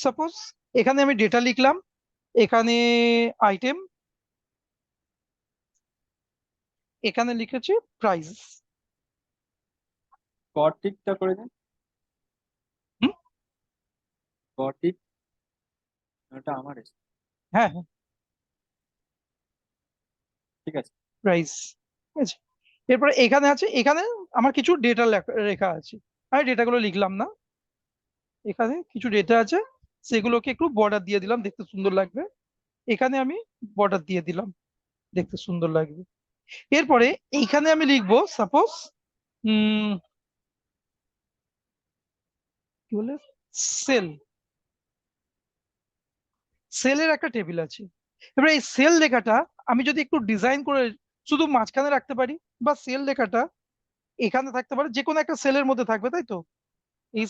Suppose এখানে আমি data লিখলাম, এখানে আইটেম, এখানে লিখেছি প্রাইস। গটিকটা করে দিন, গটিক, ওটা আমার এসে। হ্যাঁ হ্যাঁ, ঠিক আছে। প্রাইস। ঠিক আছে, এরপরে এখানে আছে, এখানে আমার কিছু ডেটা লেখা আছে, আমি ডেটাগুলো লিখলাম না। এখানে কিছু ডেটা আছে, সেগুলোকে একটু বর্ডার দিয়ে দিলাম, দেখতে সুন্দর লাগবে। এখানে আমি বর্ডার দিয়ে দিলাম, দেখতে সুন্দর লাগবে। এরপরে এইখানে আমি লিখবো সাপোজ কি বলে, সেল। সেলের একটা টেবিল আছে। এবার এই সেল লেখাটা আমি যদি একটু ডিজাইন করে শুধু মাঝখানে রাখতে পারি, বা সেল লেখাটা এখানে থাকতে পারে, যে কোনো একটা সেলের মধ্যে থাকবে, তাই তো? এই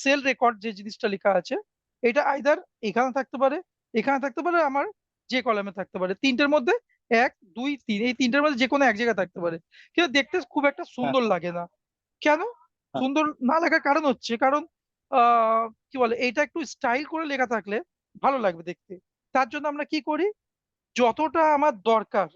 সেল রেকর্ড যে জিনিসটা লেখা আছে, এটা আইদার এখানে থাকতে পারে, এখানে থাকতে পারে, আমার যে কলামে থাকতে পারে, তিনটের মধ্যে এক দুই তিন, এই তিনটের মধ্যে যে কোনো এক জায়গায় থাকতে পারে। কিন্তু দেখতে খুব একটা হ্যাঁ সুন্দর লাগে না। কেন হ্যাঁ সুন্দর না লাগার কারণ হচ্ছে, কারণ কি বলে, এইটা একটু স্টাইল করে লেখা থাকলে ভালো লাগবে দেখতে। তার জন্য আমরা কি করি, যতটা আমার দরকার,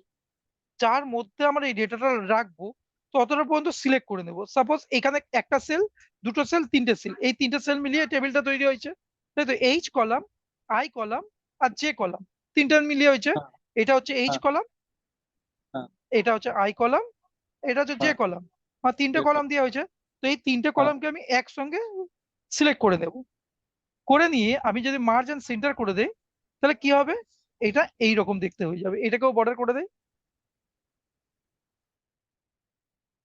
যার মধ্যে আমরা এই ডেটাটা রাখবো, ততটা পর্যন্ত সিলেক্ট করে নেব। সাপোজ এখানে একটা সেল, দুটো সেল, তিনটে সেল, এই তিনটে সেল মিলিয়ে টেবিলটা তৈরি হয়েছে, তাই তো? এইচ কলাম, আই কলাম, আর জে কলাম, তিনটা মিলিয়ে হয়েছে। হ্যাঁ এটা হচ্ছে এইচ হ্যাঁ কলাম, হ্যাঁ এটা হচ্ছে আই কলাম, এটা হচ্ছে জে হ্যাঁ, কলাম, আর তিনটে দেখো। কলাম দিয়ে হয়েছে। তো এই তিনটে হ্যাঁ কলামকে আমি একসঙ্গে সিলেক্ট করে নেব। করে নিয়ে আমি যদি মার্জ এন্ড সেন্টার করে দেই, তাহলে কি হবে, এটা এইরকম দেখতে হয়ে যাবে। এটাকেও বর্ডার করে দেয়।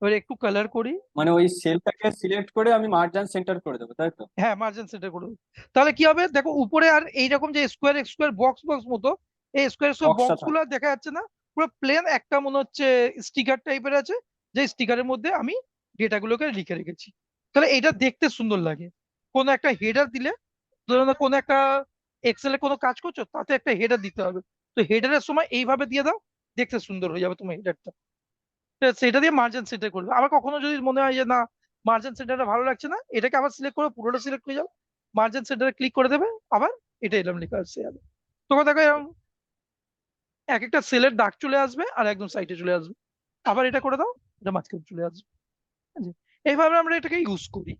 এবার একটু কালার করি। মানে ওই সেলটাকে সিলেক্ট করে আমি মার্জান সেন্টার করে দেবো, তাই তো? হ্যাঁ, মার্জিন সেন্টার করে দেবো। তাহলে কি হবে দেখো, উপরে আর এইরকম যে স্কোয়ার স্কোয়ার বক্স বক্স মতো, এই স্কোয়ার স্কোয়ার বক্সটা বক্স গুলো থাকবে। আর দেখা যাচ্ছে না। পুরো প্লেন একটা মনে হচ্ছে স্টিকার টাইপের আছে, যে স্টিকারের মধ্যে আমি ডেটাগুলোকে লিখে রেখেছি। তাহলে এটা দেখতে সুন্দর লাগে। কোনো একটা হেডার দিলে, ধরো না কোনো একটা এক্সেলে কোনো কাজ করছো, তাতে একটা হেডার দিতে হবে, তো হেডারের সময় এইভাবে দিয়ে দাও, দেখতে সুন্দর হয়ে যাবে তোমার হেডারটা। সেটা দিয়ে মার্জিন সেন্টার করবে। আবার কখনো যদি মনে হয় যে না, মার্জিন সেন্টারটা ভালো লাগছে না, এটাকে আবার সিলেক্ট করে পুরোটা সিলেক্ট করে যাও, মার্জিন সেন্টারে ক্লিক করে দেবে, আবার এটা এরকম লেখা আসছে যাবে। তখন দেখো এরকম এক একটা সেলের দাগ চলে আসবে, আর একদম সাইডে চলে আসবে। আবার এটা করে দাও, এটা মাঝখানে চলে আসবে। ঠিক আছে? এইভাবে আমরা এটাকে ইউজ করি।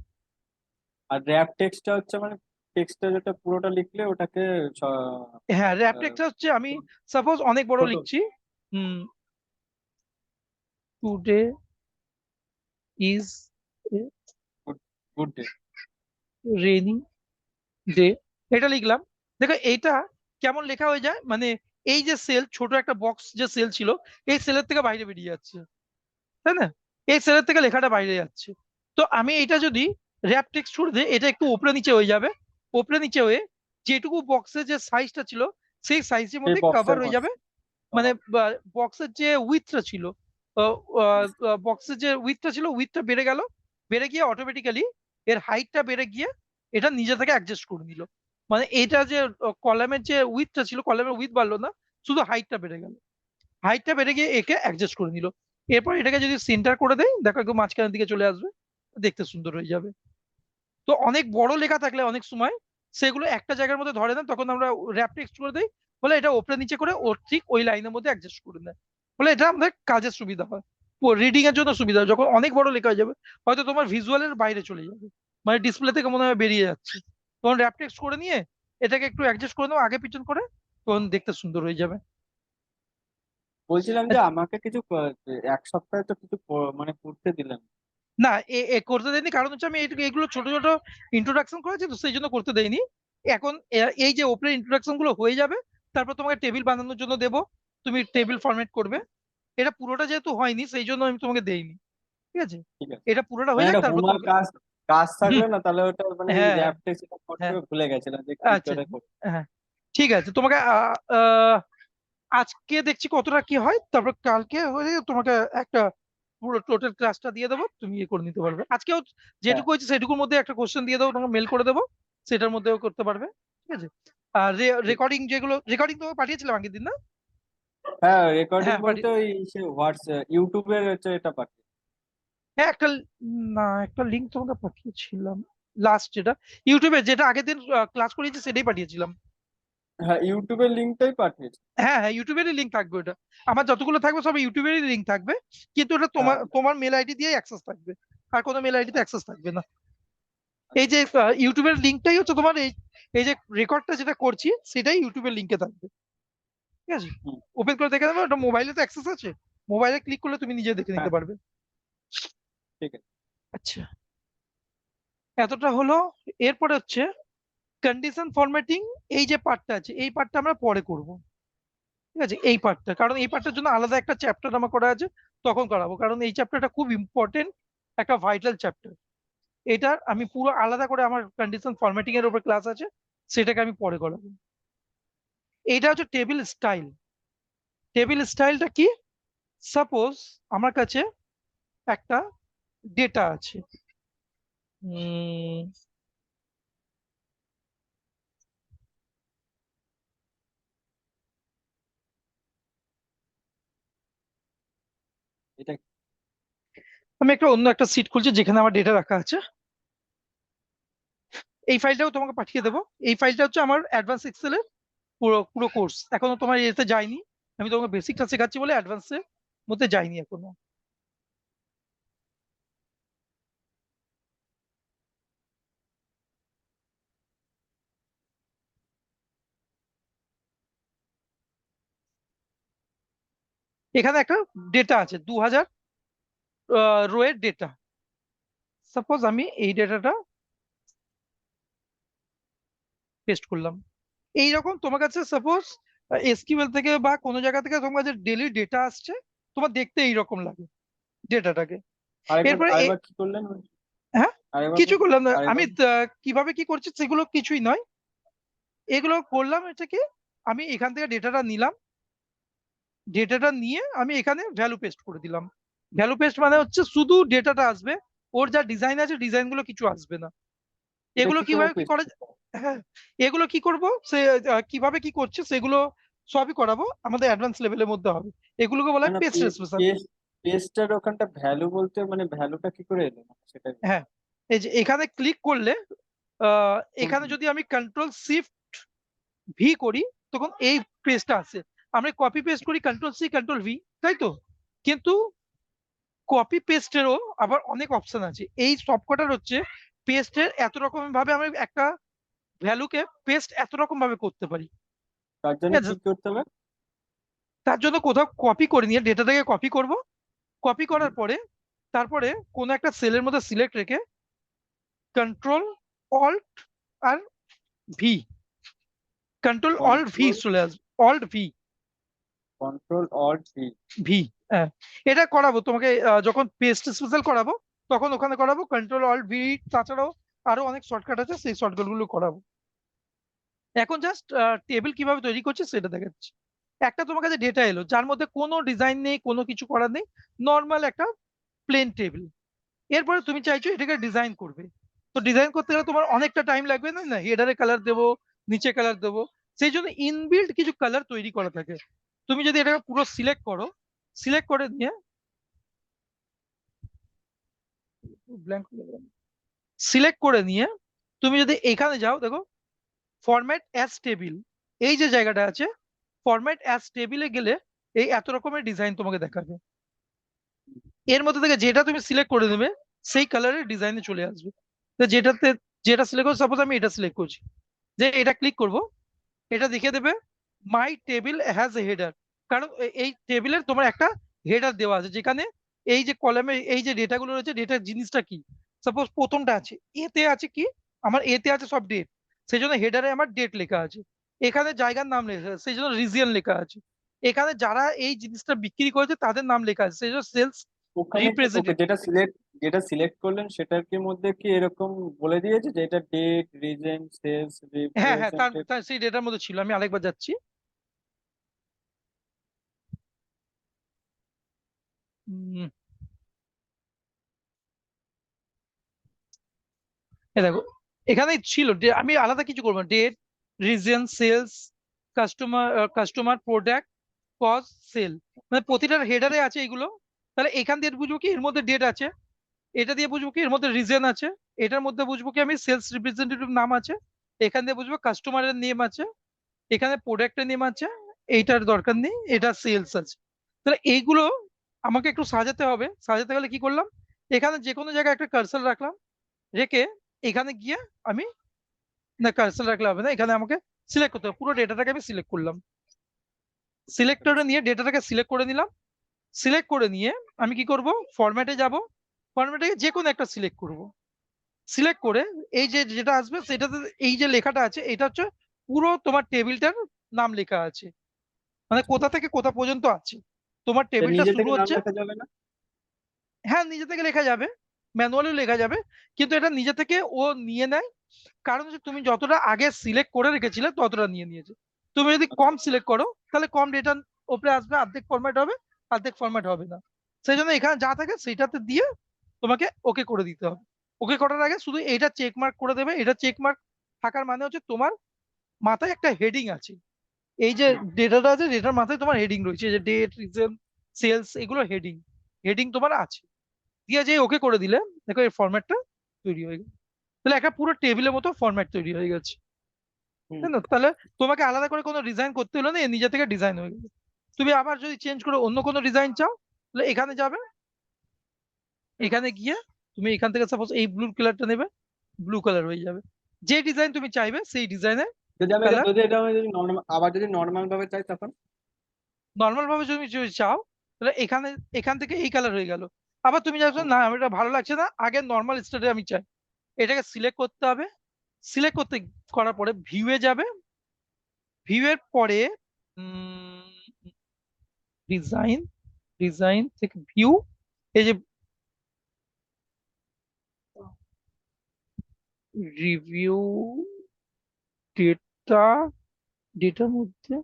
আর র্যাপ টেক্সটটা হচ্ছে মানে টেক্সটটা যেটা পুরোটা লিখলে ওটাকে স- হ্যাঁ, র্যাপ আহ, টেক্সট হচ্ছে আমি সাপোজ অনেক বড় ছোট। লিখছি। Hmm, today is a good, good day. Rainy day, এটা লিখলাম। দেখো এইটা কেমন লেখা হয়ে যায়, মানে এই যে সেল, ছোট একটা বক্স যে সেল ছিল, এই সেলের থেকে বাইরে বেরিয়ে যাচ্ছে, তাই না? এই সেলের থেকে লেখাটা বাইরে যাচ্ছে। তো আমি এটা যদি র্যাপ টেক্সট করে দিই, এটা একটু উপরে নিচে হয়ে যাবে। উপরে নিচে হয়ে যেটুকু বক্সের যে সাইজটা ছিল, সেই সাইজের সেই মধ্যে কভার বক্সের হয়ে মধ্যে। যাবে। মানে বক্সের যে উইথটা ছিল, বক্সের যে উইথটা ছিল, উইথটা বেড়ে গেল, বেড়ে গিয়ে অটোমেটিক্যালি এর হাইটটা বেড়ে গিয়ে এটা নিজে থেকে অ্যাডজাস্ট করে নিল। মানে এটা যে কলামের যে উইথটা ছিল, কলামের উইথ বাড়লো না, শুধু হাইটটা বেড়ে গেল, হাইটটা বেড়ে গিয়ে একে অ্যাডজাস্ট করে নিল। এরপর এটাকে যদি সেন্টার করে দেয়, দেখো একদম মাঝখানের দিকে চলে আসবে, দেখতে সুন্দর হয়ে যাবে। তো অনেক বড় লেখা থাকলে অনেক সময় সেগুলো একটা জায়গার মধ্যে ধরে না, তখন আমরা র্যাপ টেক্সট করে দিই, বলে এটা ওপরে নিচে করে ওর ঠিক ওই লাইনের মধ্যে অ্যাডজাস্ট করে নেয়। বলে এটা আমাদের কাজের সুবিধা হয়, রিডিং এর জন্য সুবিধা হয়। যখন অনেক বড় লেখা হয়ে যাবে, হয়তো তোমার ভিজুয়ালের বাইরে চলে যাবে, মানে ডিসপ্লে থেকে মনে হয় বেরিয়ে যাচ্ছে, তখন র্যাপ টেক্সট করে নিয়ে এটাকে একটু অ্যাডজাস্ট করে নেবো আগে পিছন করে, তখন দেখতে সুন্দর হয়ে যাবে। বলছিলাম যে আমাকে কিছু এক সপ্তাহে তো কিছু মানে করতে দিলেন। না, এ করতে দেয়নি, কারণ হচ্ছে আমি এগুলো ছোট ছোট ইন্ট্রোডাকশন করেছি, তো সেই জন্য করতে দেয়নি। এখন এই যে ওপরে ইন্ট্রোডাকশন গুলো হয়ে যাবে, তারপর তোমাকে টেবিল বানানোর জন্য দেবো, তুমি টেবিল ফরম্যাট করবে। এটা পুরোটা যেহেতু হয়নি, সেই জন্য আমি তোমাকে দেইনি। ঠিক আছে, ঠিক আছে। এটা পুরোটা মানে হয়ে যাক একটা তারপর হোমওয়ার্ক তোমাকে। কাজ, কাজ হুম, থাকলে না তাহলে ওটা মানে এই হ্যাঁ র্যাপ টেক্সট করতে হ্যাঁ, ভুলে গেছিলাম যে কি আচ্ছা, করে করতে। হ্যাঁ, ঠিক আছে। তোমাকে আজকে দেখছি কতটা কি হয়, তারপর কালকে হয়ে তোমাকে একটা পুরো টোটাল ক্লাসটা দিয়ে দেবো, তুমি ইয়ে করে নিতে পারবে। আজকেও হ্যাঁ যেটুকু হয়েছে সেটুকুর মধ্যে একটা কোশ্চেন দিয়ে দেবো, তোমাকে মেল করে দেবো, সেটার মধ্যেও করতে পারবে। ঠিক আছে। আর ঠিক আছে। রেকর্ডিং, যেগুলো রেকর্ডিং তোমাকে পাঠিয়েছিলাম আগের দিন না? হ্যাঁ রেকর্ডিং হ্যাঁ, বলতে ওই সে হোয়াটসঅ্যাপ ইউটিউবের হচ্ছে এটা পাঠিয়ে। হ্যাঁ, না, একটা লিঙ্ক তোমাকে পাঠিয়েছিলাম। লাস্ট যেটা ইউটিউবে যেটা আগের দিন ক্লাস করিয়েছি সেটাই পাঠিয়েছিলাম। হ্যাঁ, ইউটিউবের লিঙ্কটাই পাঠিয়েছি। হ্যাঁ হ্যাঁ, ইউটিউবেরই লিঙ্ক থাকবে ওটা। আমার যতগুলো থাকবে সব ইউটিউবেরই লিঙ্ক থাকবে, কিন্তু ওটা তোমার হ্যাঁ, তোমার মেল আইডি দিয়ে অ্যাক্সেস থাকবে, আর কোনো মেল আইডিতে অ্যাক্সেস থাকবে না। এই আচ্ছা। যে ইউটিউবের লিঙ্কটাই হচ্ছে তোমার এই এই যে রেকর্ডটা যেটা করছি সেটাই ইউটিউবের লিঙ্কে থাকবে। ঠিক আছে, হুম। ওপেন করে দেখে নেবে, ওটা মোবাইলে তো অ্যাক্সেস আছে, মোবাইলে ক্লিক করলে তুমি নিজে দেখে হ্যাঁ, নিতে পারবে। ঠিক আছে। আচ্ছা, এতটা হলো। এরপরে হচ্ছে কন্ডিশন ফরম্যাটিং। এই যে পার্টটা আছে এই পার্টটা আমরা পরে করব। ঠিক আছে, এই পার্টটা, কারণ এই পার্টটার জন্য আলাদা একটা চ্যাপ্টার আমার করা আছে, তখন করাবো, কারণ এই চ্যাপ্টারটা খুব ইম্পর্টেন্ট, একটা ভাইটাল চ্যাপ্টার। এটা আমি পুরো আলাদা করে আমার কন্ডিশন ফরম্যাটিং এর উপর ক্লাস আছে, সেটাকে আমি পরে করাবো। এইটা হচ্ছে টেবিল স্টাইল। টেবিল স্টাইলটা কি? সাপোজ আমার কাছে একটা ডেটা আছে। উম, এটা আমি একটা অন্য একটা সিট খুলছি যেখানে আমার ডেটা রাখা আছে। এই ফাইলটাও তোমাকে পাঠিয়ে দেবো। এই ফাইলটা হচ্ছে আমার অ্যাডভান্স এক্সেলের পুরো পুরো কোর্স, এখনো তোমার এতে যায়নি। আমি তোমাকে বেসিকটা শেখাচ্ছি বলে অ্যাডভান্সের মধ্যে যাইনি এখনো। এখানে একটা ডেটা আছে 2000 রোয়ের ডেটা। সাপোজ আমি এই ডেটাটা পেস্ট করলাম। এইরকম তোমার কাছে সাপোজ এসকিউএল থেকে বা কোনো জায়গা থেকে তোমার কাছে ডেলি ডেটা আসছে, তোমার দেখতে এইরকম লাগে ডেটাটাকে। আরেকবার এরপরে আরেকবার কি করলেন? হ্যাঁ, আরেকবার কিছু বলুন। করলাম না আমি। আরেকবার। কিভাবে কি করছি সেগুলো কিছুই নয়, এগুলো করলাম এটাকে। আমি এখান থেকে ডেটাটা নিলাম, ডেটাটা নিয়ে আমি এখানে ভ্যালু পেস্ট করে দিলাম। ভ্যালু পেস্ট মানে হচ্ছে শুধু ডেটাটা আসবে, ওর যা ডিজাইন আছে ডিজাইন গুলো কিছু আসবে না। এটা এগুলো কি করে কিভাবে কি পেস্ট করে, করতে হয়? হ্যাঁ, এগুলো কি করব সে কিভাবে কি করছে সেগুলো সবই করাবো, আমাদের অ্যাডভান্স লেভেলের মধ্যে হবে। এগুলোকে বলা না হয় না, পেস্ট রেসপন্স। পেস্ট পেস্টার ওখানটা ভ্যালু বলতে মানে ভ্যালুটা কি করে এলো, মানে সেটা। হ্যাঁ, এই যে এখানে ক্লিক করলে হুম, এখানে হুম। যদি আমি কন্ট্রোল শিফট ভি করি তখন এই পেজটা আসে। আমরা কপি পেস্ট করি কন্ট্রোল সি কন্ট্রোল ভি, তাই তো? কিন্তু কপি পেস্টেরও আবার অনেক অপশন আছে। এই সবকটার হচ্ছে পেস্টের এত রকম ভাবে আমি একটা ভ্যালুকে পেস্ট এত রকম ভাবে করতে পারি। তার ঠিক জন্য আছে, কি করতে হবে? তার জন্য কোথাও কপি করে নিয়ে ডেটাটাকে কপি করব। কপি হুম। করার পরে তারপরে কোনো একটা সেলের মধ্যে সিলেক্ট রেখে কন্ট্রোল অল্ট আর V, control alt V control চলে আসবে, alt V, control alt V. V. হ্যাঁ, এটা করাবো তোমাকে যখন পেস্ট স্পেশাল করাবো তখন ওখানে করাবো কন্ট্রোল অল্ট ভি। তাছাড়াও আরো অনেক শর্টকাট আছে, সেই শর্টকাট গুলো করাবো। এখন জাস্ট টেবিল কিভাবে তৈরি করছে সেটা দেখাচ্ছি। একটা তোমার কাছে ডেটা এলো যার মধ্যে কোনো ডিজাইন নেই, কোনো কিছু করার নেই, নর্মাল একটা প্লেন টেবিল। এরপরে তুমি চাইছো এটাকে ডিজাইন করবে, তো ডিজাইন করতে গেলে তোমার অনেকটা টাইম লাগবে না, না হেডারে কালার দেবো, নিচে কালার দেবো, সেই জন্য ইনবিল্ট কিছু কালার তৈরি করা থাকে। তুমি যদি এটাকে পুরো সিলেক্ট করো, সিলেক্ট করে নিয়ে ব্ল্যাঙ্ক, সিলেক্ট করে নিয়ে তুমি যদি এখানে যাও দেখো ফরম্যাট অ্যাজ টেবিল, এই যে জায়গাটা আছে ফরম্যাট অ্যাজ টেবিলে গেলে এই এত রকমের ডিজাইন তোমাকে দেখাবে। এর মধ্যে থেকে যেটা তুমি সিলেক্ট করে দেবে সেই কালারের ডিজাইনে চলে আসবে। তো যেটাতে যেটা সিলেক্ট করো, সাপোজ আমি এটা সিলেক্ট করছি, যে এটা ক্লিক করব, এটা দেখিয়ে দেবে মাই টেবিল হ্যাজ এ হেডার। কারণ এই টেবিলের তোমার একটা হেডার দেওয়া আছে, যেখানে এই যে কলামে এই যে ডেটাগুলো রয়েছে ডেটার জিনিসটা কি। সাপোজ প্রথমটা আছে এতে আছে কি, আমার এতে আছে সব ডেট, সেই জন্য হেডারে আমার ডেট লেখা আছে। এখানে জায়গার নাম লেখা আছে সেই জন্য রিজিয়ন লেখা আছে। এখানে যারা এই জিনিসটা বিক্রি করেছে তাদের নাম লেখা আছে সেই জন্য সেলস ওখানে ওকে, রিপ্রেজেন্টেটিভ। যেটা সিলেক্ট করলেন সেটার কি মধ্যে কি এরকম বলে দিয়েছে যে এটা ডেট, রিজন, সেলস হ্যাঁ হ্যাঁ, তার রিপ্রেজেন্টেটিভ? তার সেই ডেটার মধ্যে ছিল, আমি আরেকবার যাচ্ছি। উম, এ দেখো এখানে ছিল আমি আলাদা কিছু করবো, date, reason, sales, customer, customer product, cause, sale, মানে প্রতিটার হেডারে আছে এগুলো। তাহলে এখান দিয়ে বুঝবো কি এর মধ্যে ডেট আছে, এটা দিয়ে বুঝবো কি এর মধ্যে রিজন আছে, এটার মধ্যে বুঝবো কি আমি সেলস রিপ্রেজেন্টেটিভ নাম আছে, এখান দিয়ে বুঝবো কাস্টমারের নেম আছে, এখানে প্রোডাক্টের নেম আছে, এইটার দরকার নেই, এটা সেলস আছে। তাহলে এইগুলো আমাকে একটু সাজাতে হবে। সাজাতে গেলে কি করলাম, এখানে যে কোনো জায়গায় একটা কার্সর রাখলাম, রেখে এখানে গিয়ে আমি, না কার্সর রাখলে হবে না, এখানে আমাকে সিলেক্ট করতে হবে, পুরো ডেটাটাকে আমি সিলেক্ট করলাম, সিলেক্টরে নিয়ে ডেটাটাকে সিলেক্ট করে নিলাম। সিলেক্ট করে নিয়ে আমি কি করব, ফরম্যাটে যাব, ফরম্যাটে যে কোনো একটা সিলেক্ট করব, সিলেক্ট করে এই যে যেটা আসবে সেটাতে এই যে লেখাটা আছে এটা হচ্ছে পুরো তোমার টেবিলটার নাম লেখা আছে, মানে কোথা থেকে কোথা পর্যন্ত আছে তোমার এটা টেবিলটা নিজে শুরু থেকে নাম হচ্ছে। লেখা যাবে না? হ্যাঁ নিজে থেকে লেখা যাবে, ম্যানুয়ালিও লেখা যাবে, কিন্তু এটা নিজে থেকে ও নিয়ে নেয়, কারণ হচ্ছে তুমি যতটা আগে সিলেক্ট করে রেখেছিলে ততটা নিয়ে নিয়েছে। তুমি যদি কম সিলেক্ট করো তাহলে কম ডেটা ওপরে আসবে, অর্ধেক ফরম্যাট হবে, অর্ধেক ফরম্যাট হবে না। সেই জন্য এখানে যা থাকে সেটাতে দিয়ে তোমাকে ওকে করে দিতে হবে। ওকে করার আগে শুধু এইটা চেক মার্ক করে দেবে, এটা চেক মার্ক থাকার মানে হচ্ছে তোমার মাথায় একটা হেডিং আছে, এই যে হুম। ডেটাটা আছে ডেটার মাথায় তোমার হেডিং রয়েছে, যে ডেট, রিজন, সেলস, এগুলো হেডিং, হেডিং তোমার আছে। দিয়ে যে ওকে করে দিলে দেখো এই ফরম্যাটটা তৈরি হয়ে গেল, তাহলে একটা পুরো টেবিলের মতো ফরম্যাট তৈরি হয়ে গেছে, হুম। তাই না? তাহলে তোমাকে আলাদা করে কোনো ডিজাইন করতে হলো না, এ নিজে থেকে ডিজাইন হয়ে গেছে। তুমি আবার যদি চেঞ্জ করে অন্য কোনো ডিজাইন চাও তাহলে এখানে যাবে, এখানে গিয়ে তুমি এখান থেকে সাপোজ এই ব্লু কালারটা নেবে, ব্লু কালার হয়ে যাবে। যে ডিজাইন তুমি চাইবে সেই ডিজাইনের কালার। যদি এটা আমি যদি নর্মাল, আবার যদি নর্মাল ভাবে চাই তখন? নর্মাল ভাবে যদি চাও তাহলে এখানে, এখান থেকে এই কালার হয়ে গেল। আবার তুমি যাচ্ছ হুম। না আমার এটা ভালো লাগছে না, আগে নর্মাল স্টেটে আমি চাই, এটাকে সিলেক্ট করতে হবে। সিলেক্ট করতে করার পরে ভিউ এ যাবে, ভিউ এর পরে ডিজাইন, ডিজাইন থেকে ভিউ, এই যে রিভিউ, ডেটা, ডেটার মধ্যে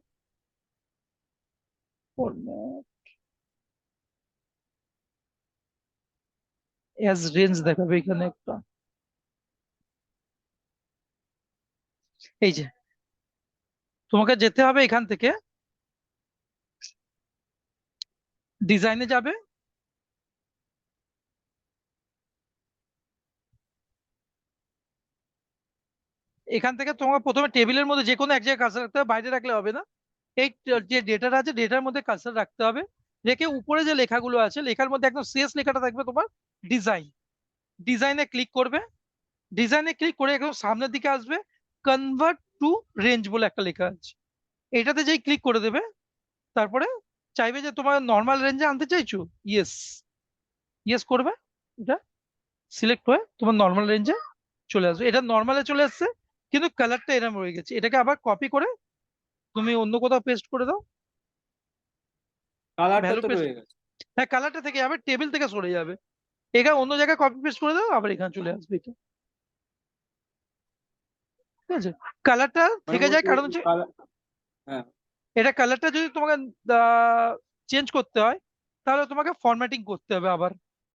অ্যাজ রেঞ্জ দেখাবে এখানে একটা, এই যে তোমাকে যেতে হবে এখান থেকে ডিজাইনে যাবে, এখান থেকে তোমাকে প্রথমে টেবিলের মধ্যে যে কোনো এক জায়গায় কার্সর রাখতে হবে, বাইরে রাখলে হবে না। এই যে ডেটাটা আছে ডেটার মধ্যে কার্সর রাখতে হবে, রেখে উপরে যে লেখাগুলো আছে লেখার মধ্যে একদম শেষ লেখাটা থাকবে তোমার ডিজাইন, ডিজাইনে ক্লিক করবে, ডিজাইনে ক্লিক করে একদম সামনের দিকে আসবে, কনভার্ট টু রেঞ্জ বলে একটা লেখা আছে, এটাতে যেই ক্লিক করে দেবে, তারপরে চাইবে যে তোমার নর্মাল রেঞ্জে আনতে চাইছো, ইয়েস, ইয়েস করবে, এটা সিলেক্ট হয়ে তোমার নর্মাল রেঞ্জে চলে আসবে। এটা নর্মালে চলে আসছে, কিন্তু কালারটা এরকম রয়ে গেছে, এটাকে আবার কপি করে তুমি অন্য কোথাও পেস্ট করে দাও, কালারটা ভ্যালু তো পেস্ট, রয়ে গেছে। হ্যাঁ কালারটা থেকে যাবে, টেবিল থেকে সরে যাবে, এখানে অন্য জায়গায় কপি পেস্ট করে দাও, আবার এখানে চলে আসবে এটা, ঠিক আছে? কালারটা মানে থেকে যায় বলছি কারণ হচ্ছে কালার। হ্যাঁ। এটা কালারটা যদি তোমাকে চেঞ্জ করতে হয় তাহলে তোমাকে ফরম্যাটিং করতে হবে আবার,